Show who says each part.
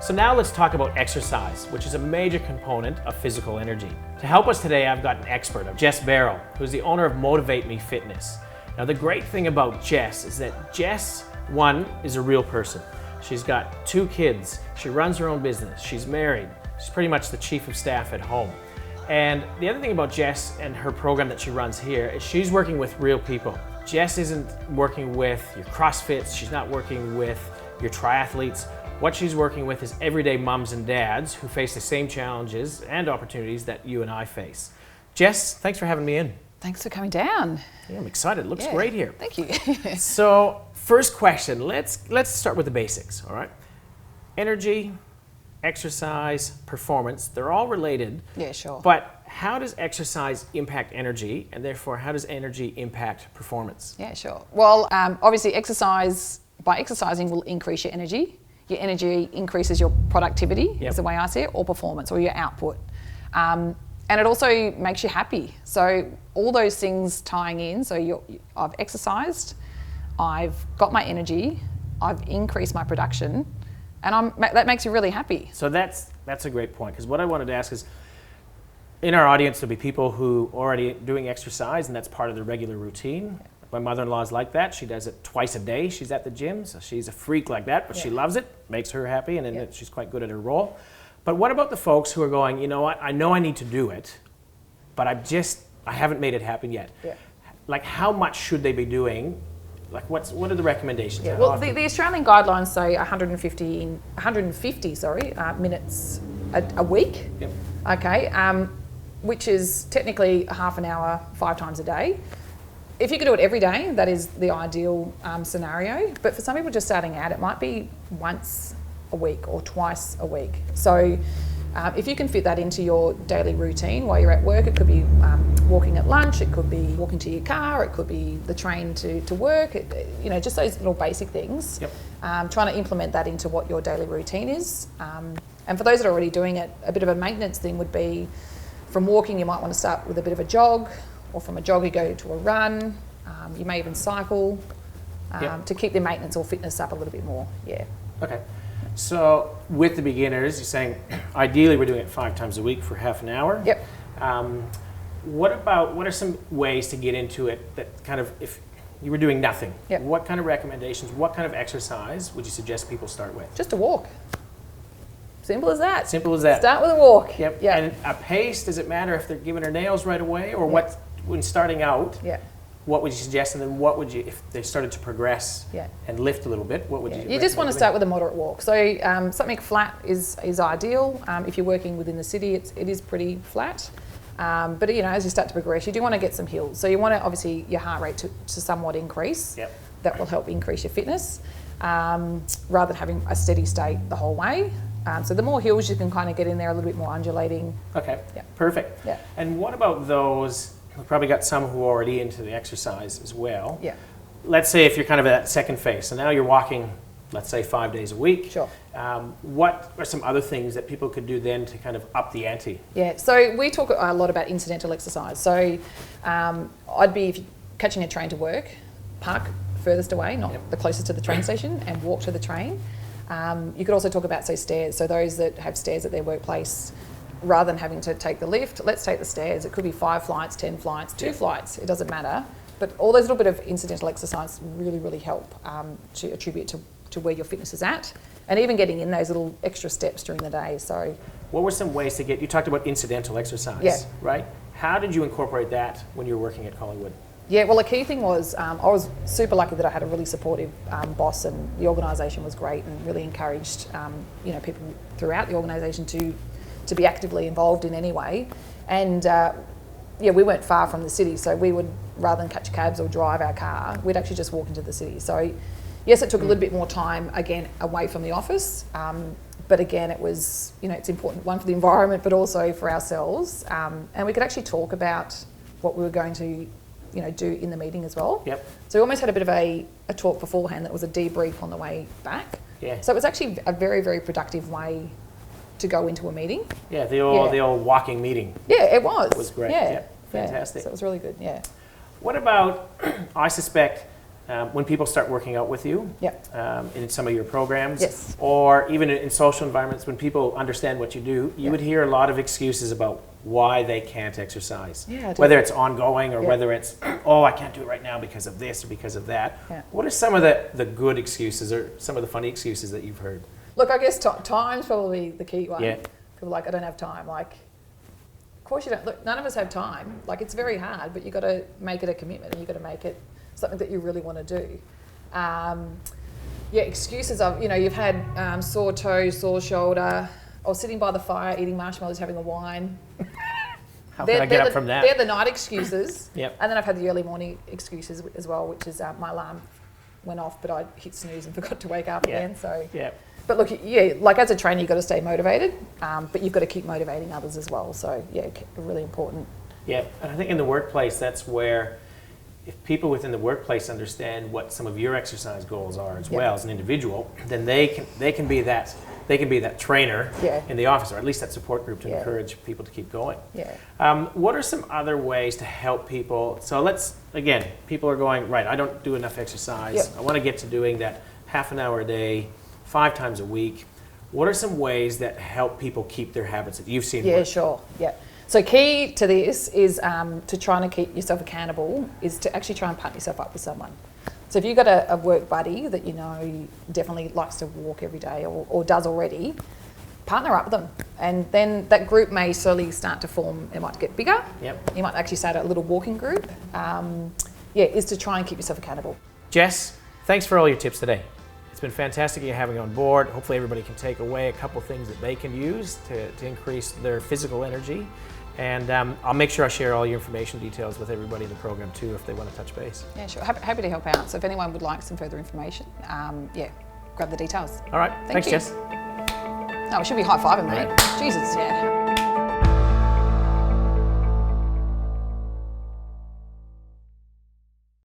Speaker 1: So now let's talk about exercise, which is a major component of physical energy. To help us today, I've got an expert, Jess Barrow, who's the owner of Motivate Me Fitness. Now the great thing about Jess is that Jess, one, is a real person. She's got 2 kids, she runs her own business, she's married, she's pretty much the chief of staff at home. And the other thing about Jess and her program that she runs here is she's working with real people. Jess isn't working with your CrossFits, she's not working with your triathletes. What she's working with is everyday mums and dads who face the same challenges and opportunities that you and I face. Jess, thanks for having me in.
Speaker 2: Thanks for coming down.
Speaker 1: Yeah, I'm excited. It looks great here.
Speaker 2: Thank you.
Speaker 1: So, first question, let's start with the basics, all right? Energy, exercise, performance, they're all related.
Speaker 2: Yeah, sure.
Speaker 1: But how does exercise impact energy, and therefore how does energy impact performance?
Speaker 2: Yeah, sure. Well, obviously by exercising will increase your energy. Your energy increases your productivity, is the way I see it, or performance, or your output. And it also makes you happy. So all those things tying in, so I've exercised, I've got my energy, I've increased my production, and that makes you really happy.
Speaker 1: So that's a great point, because what I wanted to ask is, in our audience there'll be people who are already doing exercise and that's part of their regular routine. My mother-in-law is like that. She does it twice a day. She's at the gym, so she's a freak like that, but she loves it, makes her happy, and then she's quite good at her role. But what about the folks who are going, you know what, I know I need to do it, but I haven't made it happen yet. Yeah. Like, how much should they be doing? Like, what are the recommendations?
Speaker 2: Yeah, well, the Australian guidelines say 150 minutes a week.
Speaker 1: Yep.
Speaker 2: Okay, which is technically a half an hour, 5 times a day. If you could do it every day, that is the ideal scenario. But for some people just starting out, it might be once a week or twice a week. So if you can fit that into your daily routine while you're at work, it could be walking at lunch, it could be walking to your car, it could be the train to work, just those little basic things.
Speaker 1: Yep.
Speaker 2: Trying to implement that into what your daily routine is. And for those that are already doing it, a bit of a maintenance thing would be, from walking, you might want to start with a bit of a jog, or from a jog you go to a run. You may even cycle to keep the maintenance or fitness up a little bit more. Yeah.
Speaker 1: Okay. So with the beginners, you're saying ideally we're doing it 5 times a week for half an hour.
Speaker 2: Yep.
Speaker 1: What are some ways to get into it that kind of, if you were doing nothing, what kind of recommendations, what kind of exercise would you suggest people start with?
Speaker 2: Just a walk. Simple as that.
Speaker 1: Simple as that.
Speaker 2: Start with a walk.
Speaker 1: Yep. Yeah. And a pace, does it matter if they're giving her nails right away, or what, when starting out, what would you suggest, and then what would you, if they started to progress and lift a little bit, what would you
Speaker 2: You just want to start with a moderate walk. So something flat is ideal. If you're working within the city, it is pretty flat. But as you start to progress, you do want to get some hills. So you want to, obviously, your heart rate to somewhat increase.
Speaker 1: Yep.
Speaker 2: That will help increase your fitness, rather than having a steady state the whole way. So the more hills you can kind of get in there, a little bit more undulating.
Speaker 1: Okay, perfect.
Speaker 2: Yeah.
Speaker 1: And what about those, we've probably got some who are already into the exercise as well.
Speaker 2: Yeah.
Speaker 1: Let's say if you're kind of at that second phase, so now you're walking, let's say 5 days a week.
Speaker 2: Sure.
Speaker 1: What are some other things that people could do then to kind of up the ante?
Speaker 2: Yeah, so we talk a lot about incidental exercise. So I'd be, if you're catching a train to work, park furthest away, not the closest to the train station, and walk to the train. You could also talk about, say, stairs. So those that have stairs at their workplace, rather than having to take the lift, let's take the stairs. It could be 5 flights, 10 flights, 2 flights, it doesn't matter. But all those little bit of incidental exercise really, really help to attribute to where your fitness is at, and even getting in those little extra steps during the day. So,
Speaker 1: what were some ways to get, you talked about incidental exercise, right? How did you incorporate that when you were working at Collingwood?
Speaker 2: Yeah, well, the key thing was I was super lucky that I had a really supportive boss, and the organisation was great and really encouraged people throughout the organisation to be actively involved in any way. And we weren't far from the city, so we would, rather than catch cabs or drive our car, we'd actually just walk into the city. So yes, it took a little bit more time, again, away from the office, but again, it was, it's important, one, for the environment, but also for ourselves. And we could actually talk about what we were going to do in the meeting as well.
Speaker 1: Yep.
Speaker 2: So we almost had a bit of a talk beforehand that was a debrief on the way back.
Speaker 1: Yeah.
Speaker 2: So it was actually a very, very productive way to go into a meeting.
Speaker 1: Yeah, the old walking meeting.
Speaker 2: Yeah, it was.
Speaker 1: It was great.
Speaker 2: Yeah.
Speaker 1: Fantastic.
Speaker 2: So it was really good, yeah.
Speaker 1: What about, I suspect when people start working out with you,
Speaker 2: Yeah.
Speaker 1: in some of your programs,
Speaker 2: Yes.
Speaker 1: or even in social environments, when people understand what you do, you
Speaker 2: Yeah.
Speaker 1: would hear a lot of excuses about why they can't exercise.
Speaker 2: Yeah, I do.
Speaker 1: Whether it's ongoing or
Speaker 2: Yeah.
Speaker 1: whether it's, oh, I can't do it right now because of this or because of that.
Speaker 2: Yeah.
Speaker 1: What are some of the good excuses or some of the funny excuses that you've heard?
Speaker 2: Look, I guess time's probably the key one.
Speaker 1: Yeah.
Speaker 2: People are like, I don't have time. Like, of course you don't. Look, none of us have time. Like, it's very hard, but you've got to make it a commitment and you've got to make it something that you really want to do. Yeah, excuses of, you've had sore toe, sore shoulder, or sitting by the fire eating marshmallows, having a wine.
Speaker 1: How can I get up from that?
Speaker 2: They're the night excuses.
Speaker 1: Yep.
Speaker 2: And then I've had the early morning excuses as well, which is my alarm went off, but I hit snooze and forgot to wake up
Speaker 1: Yeah.
Speaker 2: again. So.
Speaker 1: Yeah.
Speaker 2: But look, yeah, like as a trainer, you've got to stay motivated, but you've got to keep motivating others as well. So yeah, really important.
Speaker 1: Yeah, and I think in the workplace, that's where if people within the workplace understand what some of your exercise goals are as
Speaker 2: Yeah.
Speaker 1: well as an individual, then they can be that trainer
Speaker 2: Yeah.
Speaker 1: in the office, or at least that support group to
Speaker 2: Yeah.
Speaker 1: encourage people to keep going.
Speaker 2: Yeah.
Speaker 1: What are some other ways to help people? So again, people are going, right, I don't do enough exercise.
Speaker 2: Yeah.
Speaker 1: I want to get to doing that half an hour a day, 5 times a week. What are some ways that help people keep their habits that you've seen
Speaker 2: Yeah,
Speaker 1: work?
Speaker 2: sure. Yeah. So key to this is to trying to keep yourself accountable is to actually try and partner yourself up with someone. So if you've got a work buddy that definitely likes to walk every day or does already, partner up with them. And then that group may slowly start to form. It might get bigger.
Speaker 1: Yep.
Speaker 2: You might actually start a little walking group. Is to try and keep yourself accountable.
Speaker 1: Jess, thanks for all your tips today. It's been fantastic having you on board. Hopefully everybody can take away a couple things that they can use to increase their physical energy. And I'll make sure I share all your information details with everybody in the program too if they want to touch base.
Speaker 2: Yeah, sure. Happy to help out. So if anyone would like some further information, grab the details.
Speaker 1: All right, thanks
Speaker 2: you.
Speaker 1: Jess.
Speaker 2: No, we should be high-fiving, mate. Jesus, yeah.